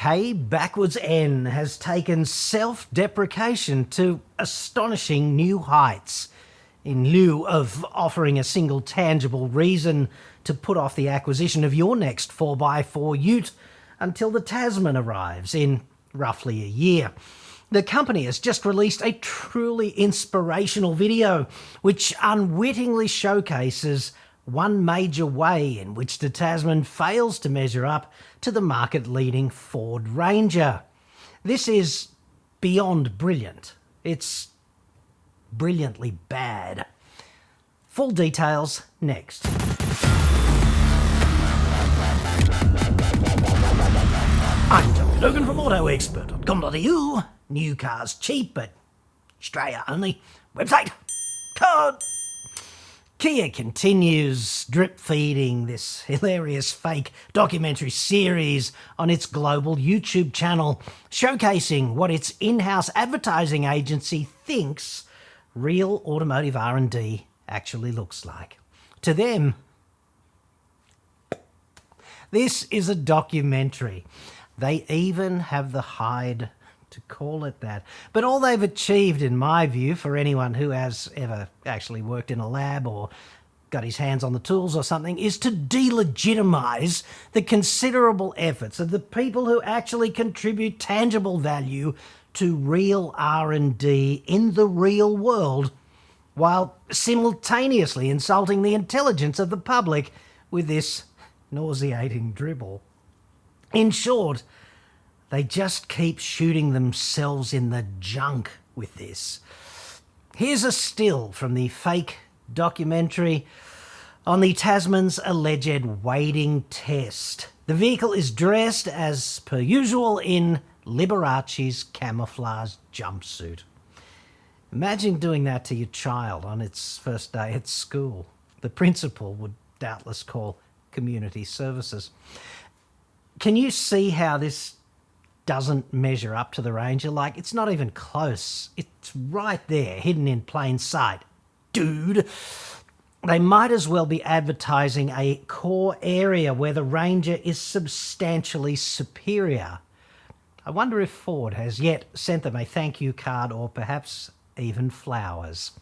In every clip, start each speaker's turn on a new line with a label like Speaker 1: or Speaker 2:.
Speaker 1: K backwards N has taken self-deprecation to astonishing new heights. In lieu of offering a single tangible reason to put off the acquisition of your next 4x4 ute until the Tasman arrives in roughly a year. The company has just released a truly inspirational video which unwittingly showcases one major way in which the Tasman fails to measure up to the market-leading Ford Ranger. This is beyond brilliant. It's brilliantly bad. Full details next. I'm John Cadogan from AutoExpert.com.au. New cars cheap, but Australia only. Website. Code. Kia continues drip-feeding this hilarious fake documentary series on its global YouTube channel, showcasing what its in-house advertising agency thinks real automotive R&D actually looks like. To them, this is a documentary. They even have the hide to call it that. But all they've achieved, in my view, for anyone who has ever actually worked in a lab or got his hands on the tools or something, is to delegitimise the considerable efforts of the people who actually contribute tangible value to real R&D in the real world, while simultaneously insulting the intelligence of the public with this nauseating dribble. In short, they just keep shooting themselves in the junk with this. Here's a still from the fake documentary on the Tasman's alleged wading test. The vehicle is dressed, as per usual, in Liberace's camouflage jumpsuit. Imagine doing that to your child on its first day at school. The principal would doubtless call community services. Can you see how this doesn't measure up to the Ranger? Like, it's not even close. It's right there, hidden in plain sight. Dude, they might as well be advertising a core area where the Ranger is substantially superior. I wonder if Ford has yet sent them a thank you card or perhaps even flowers.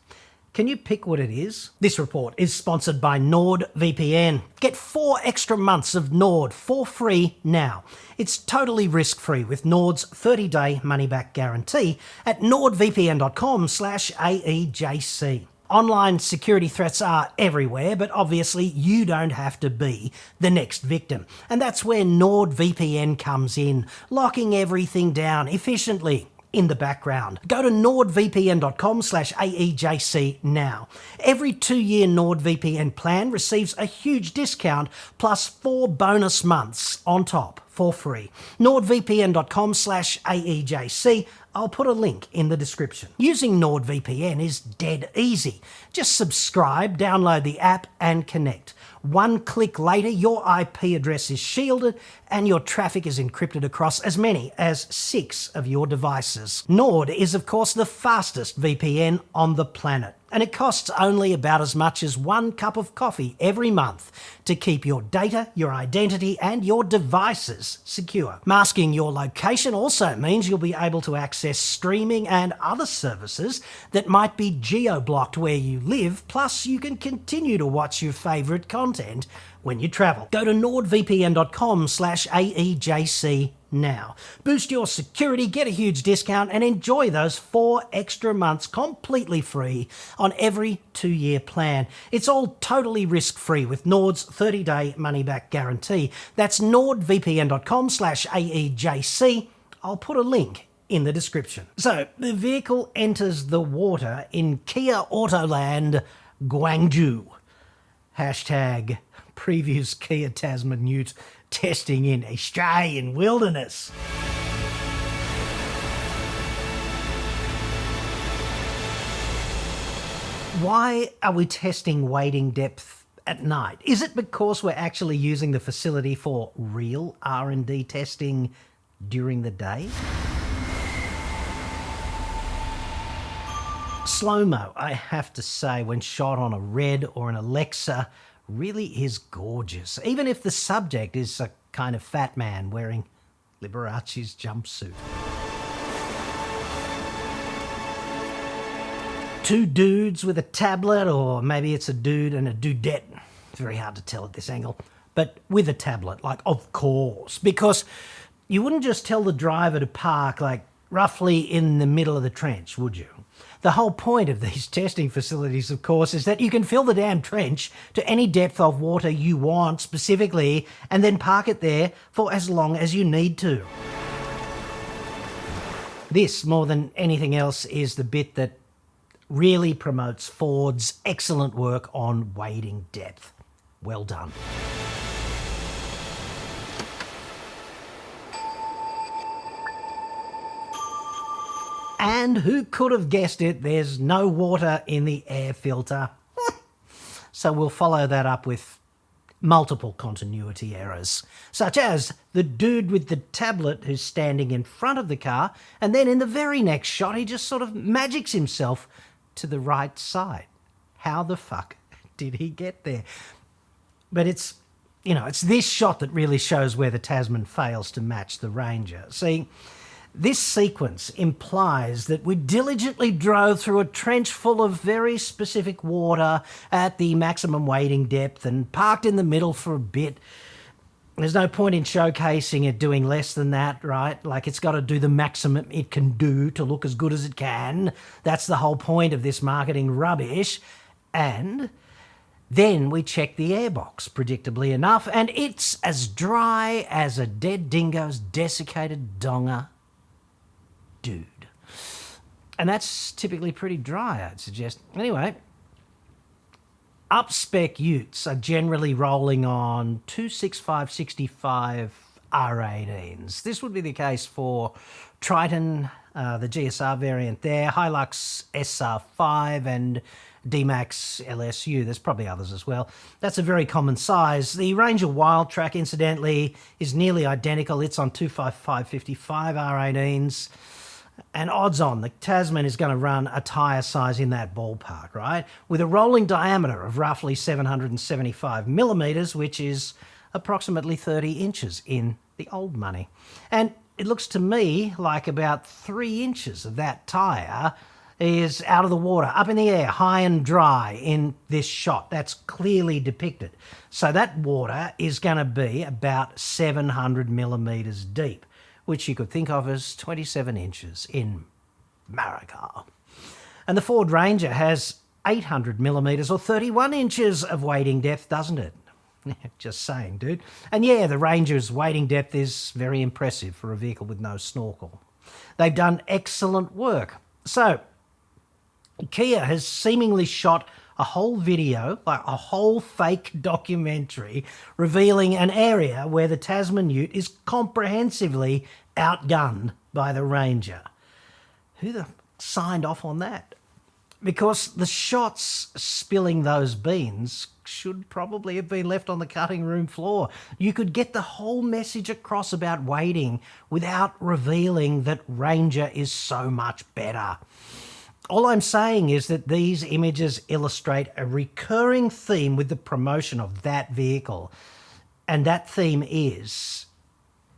Speaker 1: Can you pick what it is? This report is sponsored by NordVPN. Get 4 extra months of Nord for free now. It's totally risk-free with Nord's 30-day money-back guarantee at nordvpn.com/AEJC. Online security threats are everywhere, but obviously you don't have to be the next victim. And that's where NordVPN comes in, locking everything down efficiently in the background. Go to nordvpn.com/AEJC now. Every 2-year NordVPN plan receives a huge discount plus 4 bonus months on top for free. nordvpn.com/AEJC. I'll put a link in the description. Using NordVPN is dead easy. Just subscribe, download the app and connect. 1 click later, your IP address is shielded and your traffic is encrypted across as many as 6 of your devices. Nord is, of course, the fastest VPN on the planet, and it costs only about as much as 1 cup of coffee every month to keep your data, your identity, and your devices secure. Masking your location also means you'll be able to access streaming and other services that might be geo-blocked where you live, plus you can continue to watch your favourite content when you travel. Go to nordvpn.com/AEJC now. Boost your security, get a huge discount, and enjoy those 4 extra months completely free on every 2-year plan. It's all totally risk-free with Nord's 30-day money-back guarantee. That's nordvpn.com/AEJC. I'll put a link in the description. So, the vehicle enters the water in Kia Autoland, Gwangju. Hashtag previews Kia Tasman Ute testing in Australian wilderness. Why are we testing wading depth at night? Is it because we're actually using the facility for real R&D testing during the day? Slow-mo, I have to say, when shot on a Red or an Alexa, really is gorgeous, even if the subject is a kind of fat man wearing Liberace's jumpsuit. Two dudes with a tablet, or maybe it's a dude and a dudette. It's very hard to tell at this angle. But with a tablet, like, of course. Because you wouldn't just tell the driver to park, like, roughly in the middle of the trench, would you? The whole point of these testing facilities, of course, is that you can fill the damn trench to any depth of water you want specifically, and then park it there for as long as you need to. This, more than anything else, is the bit that really promotes Ford's excellent work on wading depth. Well done. And who could have guessed it? There's no water in the air filter. So we'll follow that up with multiple continuity errors, such as the dude with the tablet who's standing in front of the car, and then in the very next shot he just sort of magics himself to the right side. How the fuck did he get there? But it's this shot that really shows where the Tasman fails to match the Ranger. See, this sequence implies that we diligently drove through a trench full of very specific water at the maximum wading depth and parked in the middle for a bit. There's no point in showcasing it doing less than that, right? Like, it's got to do the maximum it can do to look as good as it can. That's the whole point of this marketing rubbish. And then we check the airbox, predictably enough, and it's as dry as a dead dingo's desiccated donger. Dude. And that's typically pretty dry, I'd suggest. Anyway, up-spec utes are generally rolling on 265/65 R18s. This would be the case for Triton, the GSR variant there, Hilux SR5 and D-Max LSU. There's probably others as well. That's a very common size. The Ranger Wildtrak, incidentally, is nearly identical. It's on 255/55 R18s. And odds on, the Tasman is going to run a tyre size in that ballpark, right? With a rolling diameter of roughly 775 millimetres, which is approximately 30 inches in the old money. And it looks to me like about 3 inches of that tyre is out of the water, up in the air, high and dry in this shot. That's clearly depicted. So that water is going to be about 700 millimetres deep, which you could think of as 27 inches in America. And the Ford Ranger has 800 millimetres or 31 inches of wading depth, doesn't it? Just saying, dude. And yeah, the Ranger's wading depth is very impressive for a vehicle with no snorkel. They've done excellent work. So, Kia has seemingly shot a whole video, like a whole fake documentary, revealing an area where the Tasman Ute is comprehensively outgunned by the Ranger. Who the signed off on that? Because the shots spilling those beans should probably have been left on the cutting room floor. You could get the whole message across about wading without revealing that Ranger is so much better. All I'm saying is that these images illustrate a recurring theme with the promotion of that vehicle. And that theme is,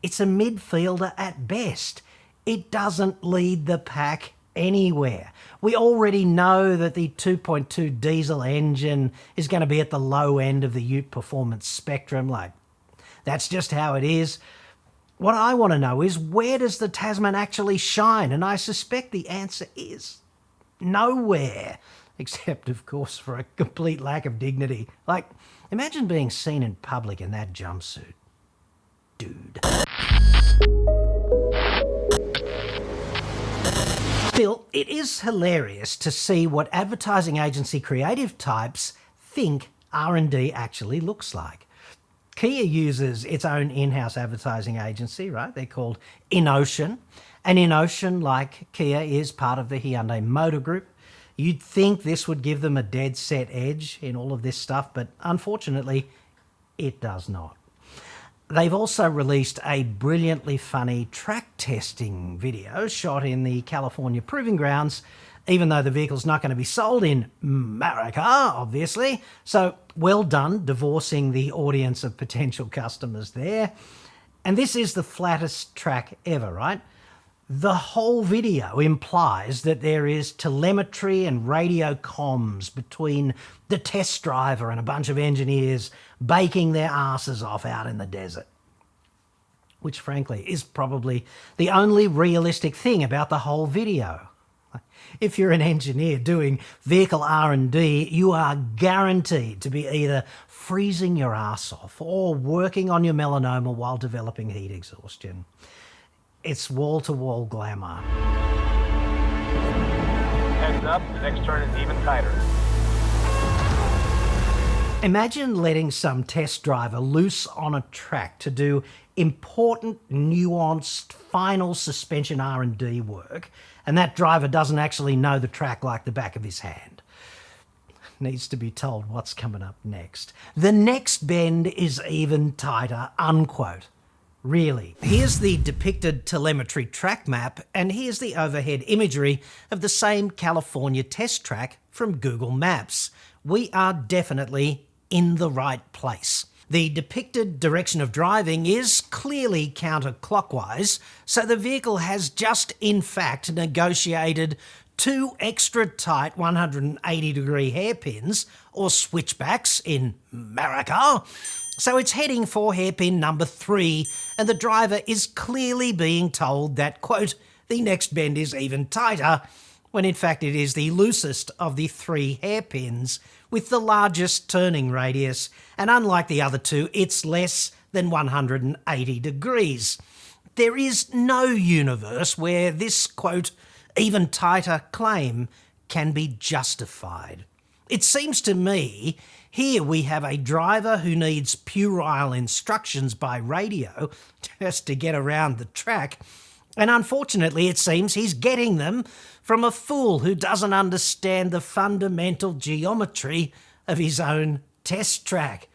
Speaker 1: it's a midfielder at best. It doesn't lead the pack anywhere. We already know that the 2.2 diesel engine is going to be at the low end of the Ute performance spectrum. Like, that's just how it is. What I want to know is, where does the Tasman actually shine? And I suspect the answer is nowhere, except, of course, for a complete lack of dignity. Like, imagine being seen in public in that jumpsuit. Dude. Still, it is hilarious to see what advertising agency creative types think R&D actually looks like. Kia uses its own in-house advertising agency, right? They're called InOcean. And InOcean, like Kia, is part of the Hyundai Motor Group. You'd think this would give them a dead set edge in all of this stuff, but unfortunately, it does not. They've also released a brilliantly funny track testing video shot in the California Proving Grounds, even though the vehicle's not going to be sold in America, obviously. So well done divorcing the audience of potential customers there. And this is the flattest track ever, right? The whole video implies that there is telemetry and radio comms between the test driver and a bunch of engineers baking their asses off out in the desert. Which, frankly, is probably the only realistic thing about the whole video. If you're an engineer doing vehicle R&D, you are guaranteed to be either freezing your ass off or working on your melanoma while developing heat exhaustion. It's wall-to-wall glamour.
Speaker 2: Heads up, the next turn is even tighter.
Speaker 1: Imagine letting some test driver loose on a track to do important, nuanced, final suspension R&D work, and that driver doesn't actually know the track like the back of his hand. Needs to be told what's coming up next. The next bend is even tighter, unquote. Really. Here's the depicted telemetry track map, and here's the overhead imagery of the same California test track from Google Maps. We are definitely in the right place. The depicted direction of driving is clearly counterclockwise, so the vehicle has just in fact negotiated 2 extra tight 180-degree hairpins, or switchbacks in America. So it's heading for hairpin number 3, and the driver is clearly being told that, quote, the next bend is even tighter, when in fact it is the loosest of the 3 hairpins with the largest turning radius, and unlike the other 2, it's less than 180 degrees. There is no universe where this, quote, even tighter claim can be justified. It seems to me here we have a driver who needs puerile instructions by radio just to get around the track, and unfortunately it seems he's getting them from a fool who doesn't understand the fundamental geometry of his own test track.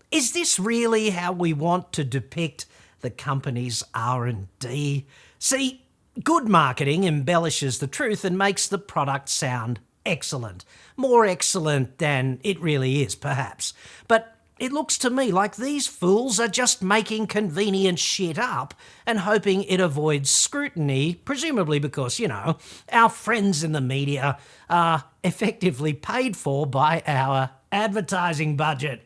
Speaker 1: Is this really how we want to depict the company's R&D? See, good marketing embellishes the truth and makes the product sound excellent. More excellent than it really is, perhaps. But it looks to me like these fools are just making convenient shit up and hoping it avoids scrutiny, presumably because, our friends in the media are effectively paid for by our advertising budget.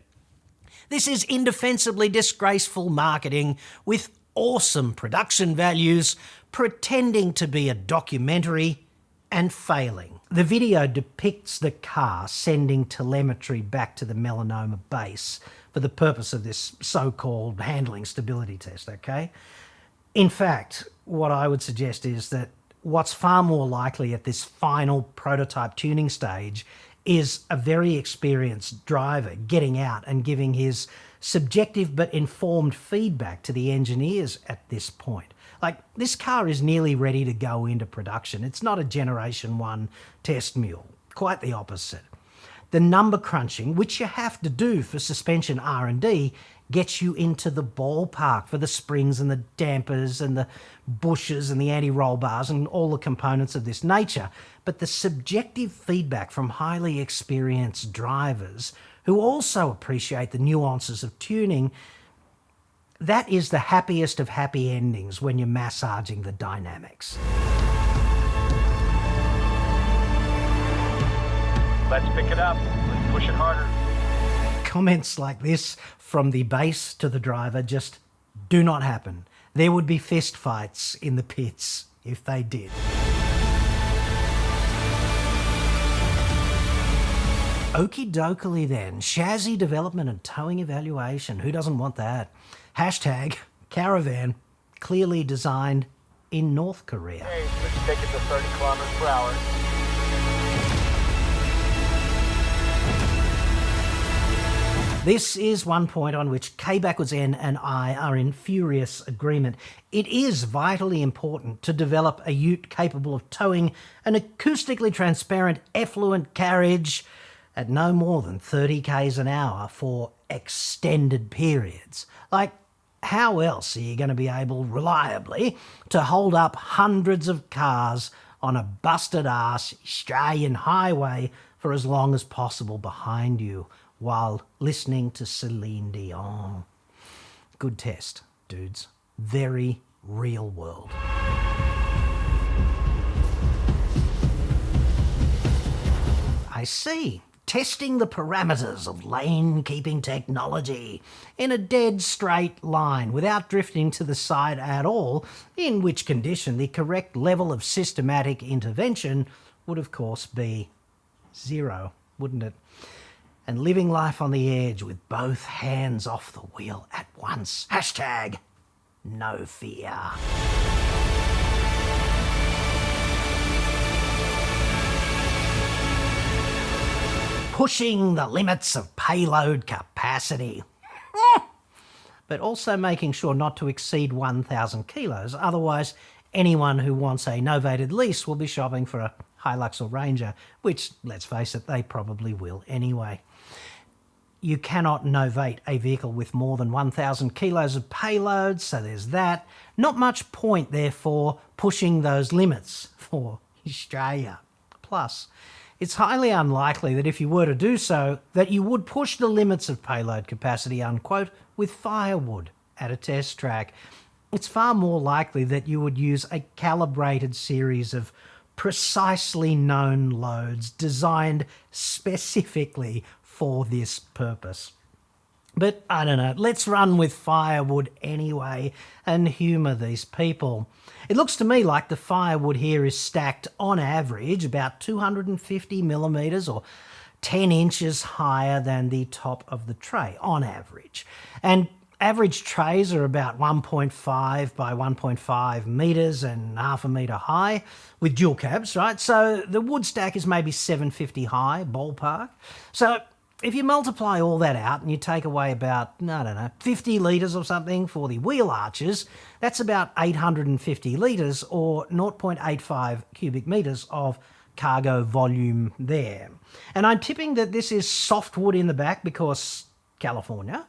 Speaker 1: This is indefensibly disgraceful marketing with awesome production values, pretending to be a documentary and failing. The video depicts the car sending telemetry back to the melanoma base for the purpose of this so-called handling stability test, okay? In fact, what I would suggest is that what's far more likely at this final prototype tuning stage is a very experienced driver getting out and giving his subjective but informed feedback to the engineers at this point. Like, this car is nearly ready to go into production. It's not a Generation 1 test mule. Quite the opposite. The number crunching, which you have to do for suspension R&D, gets you into the ballpark for the springs and the dampers and the bushes and the anti-roll bars and all the components of this nature. But the subjective feedback from highly experienced drivers who also appreciate the nuances of tuning, that is the happiest of happy endings when you're massaging the dynamics.
Speaker 2: Let's pick it up. Let's push it harder.
Speaker 1: Comments like this from the base to the driver just do not happen. There would be fist fights in the pits if they did. Okie dokie then. Chassis development and towing evaluation. Who doesn't want that? Hashtag caravan, clearly designed in North Korea.
Speaker 2: Hey, let's take it to 30 kilometers per hour.
Speaker 1: This is one point on which K_N and I are in furious agreement. It is vitally important to develop a ute capable of towing an acoustically transparent effluent carriage at no more than 30 k's an hour for extended periods. Like, how else are you going to be able reliably to hold up hundreds of cars on a busted-ass Australian highway for as long as possible behind you while listening to Celine Dion? Good test, dudes. very real world. I see. Testing the parameters of lane-keeping technology in a dead straight line without drifting to the side at all, in which condition the correct level of systematic intervention would of course be 0, wouldn't it? And living life on the edge with both hands off the wheel at once. Hashtag no fear. Pushing the limits of payload capacity. But also making sure not to exceed 1,000 kilos. Otherwise, anyone who wants a novated lease will be shopping for a Hilux or Ranger, which, let's face it, they probably will anyway. You cannot novate a vehicle with more than 1,000 kilos of payload, so there's that. Not much point, therefore, pushing those limits for Australia. Plus, it's highly unlikely that if you were to do so, that you would push the limits of payload capacity, unquote, with firewood at a test track. It's far more likely that you would use a calibrated series of precisely known loads designed specifically for this purpose. But I don't know, let's run with firewood anyway and humour these people. It looks to me like the firewood here is stacked on average about 250 millimetres or 10 inches higher than the top of the tray, on average. And average trays are about 1.5 by 1.5 metres and half a metre high with dual cabs, right? So the wood stack is maybe 750 high, ballpark. So if you multiply all that out and you take away about, I don't know, 50 litres or something for the wheel arches, that's about 850 litres or 0.85 cubic metres of cargo volume there. And I'm tipping that this is softwood in the back because California.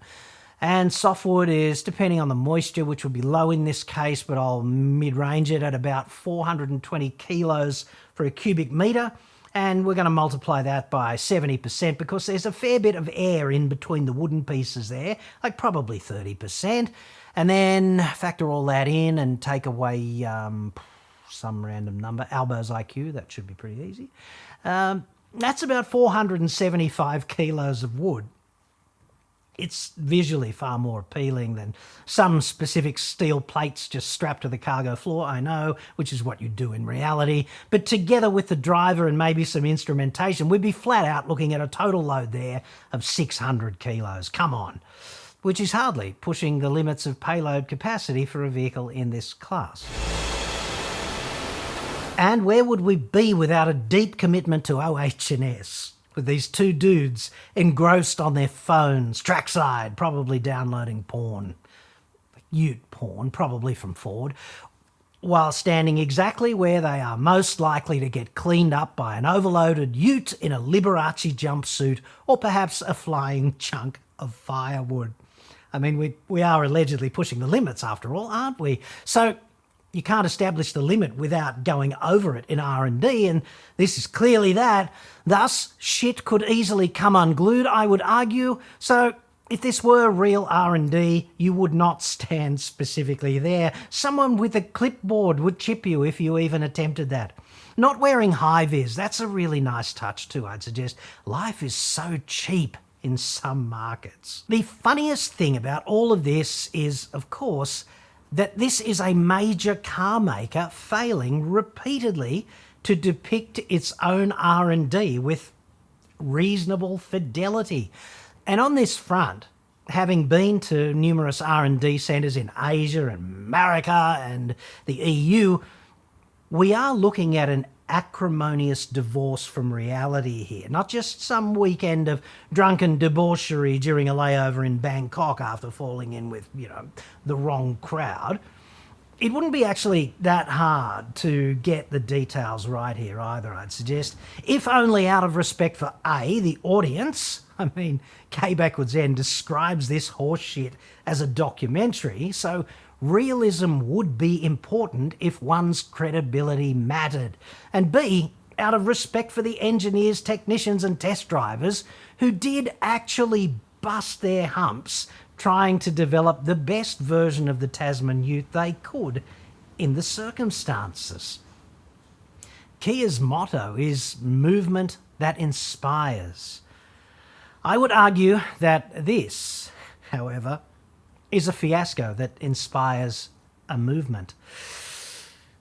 Speaker 1: And softwood is, depending on the moisture, which would be low in this case, but I'll mid-range it at about 420 kilos for a cubic metre. And we're going to multiply that by 70% because there's a fair bit of air in between the wooden pieces there, like probably 30%. And then factor all that in and take away some random number, Albo's IQ, that should be pretty easy. That's about 475 kilos of wood. It's visually far more appealing than some specific steel plates just strapped to the cargo floor, I know, which is what you do in reality. But together with the driver and maybe some instrumentation, we'd be flat out looking at a total load there of 600 kilos. Come on. Which is hardly pushing the limits of payload capacity for a vehicle in this class. And where would we be without a deep commitment to OH&S? With these two dudes engrossed on their phones, trackside, probably downloading porn. Ute porn, probably from Ford, while standing exactly where they are most likely to get cleaned up by an overloaded Ute in a Liberace jumpsuit or perhaps a flying chunk of firewood. I mean, we are allegedly pushing the limits after all, aren't we? So you can't establish the limit without going over it in R&D, and this is clearly that. Thus, shit could easily come unglued, I would argue. So if this were real R&D, you would not stand specifically there. Someone with a clipboard would chip you if you even attempted that. Not wearing high-vis, that's a really nice touch too, I'd suggest. Life is so cheap in some markets. The funniest thing about all of this is, of course, that this is a major car maker failing repeatedly to depict its own R&D with reasonable fidelity. And on this front, having been to numerous R&D centres in Asia and America and the EU, we are looking at an acrimonious divorce from reality here. Not just some weekend of drunken debauchery during a layover in Bangkok after falling in with, the wrong crowd. It wouldn't be actually that hard to get the details right here either, I'd suggest, if only out of respect for A, the audience. I mean, K Backwards N describes this horseshit as a documentary, so realism would be important if one's credibility mattered. And B, out of respect for the engineers, technicians and test drivers who did actually bust their humps trying to develop the best version of the Tasman Ute they could in the circumstances. Kia's motto is movement that inspires. I would argue that this, however, is a fiasco that inspires a movement.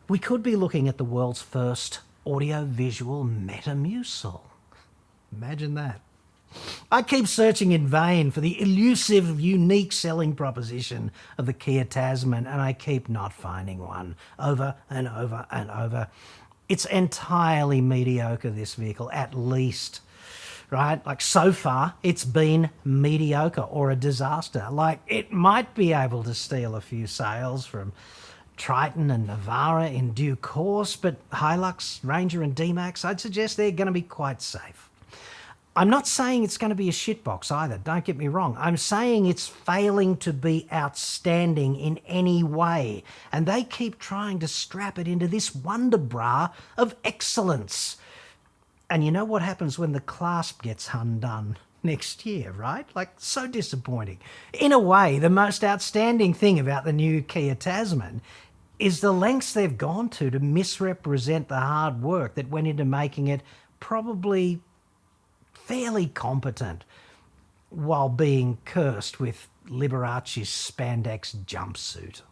Speaker 1: We could be looking at the world's first audio-visual Metamucil. Imagine that. I keep searching in vain for the elusive, unique selling proposition of the Kia Tasman, and I keep not finding one over and over and over. It's entirely mediocre, this vehicle, at least, right? Like, so far, it's been mediocre or a disaster. Like, it might be able to steal a few sales from Triton and Navara in due course, but Hilux, Ranger and D-Max, I'd suggest they're going to be quite safe. I'm not saying it's going to be a shitbox either, don't get me wrong. I'm saying it's failing to be outstanding in any way, and they keep trying to strap it into this wonder bra of excellence. And you know what happens when the clasp gets undone next year, right? Like, so disappointing. In a way, the most outstanding thing about the new Kia Tasman is the lengths they've gone to misrepresent the hard work that went into making it probably fairly competent while being cursed with Liberace's spandex jumpsuit.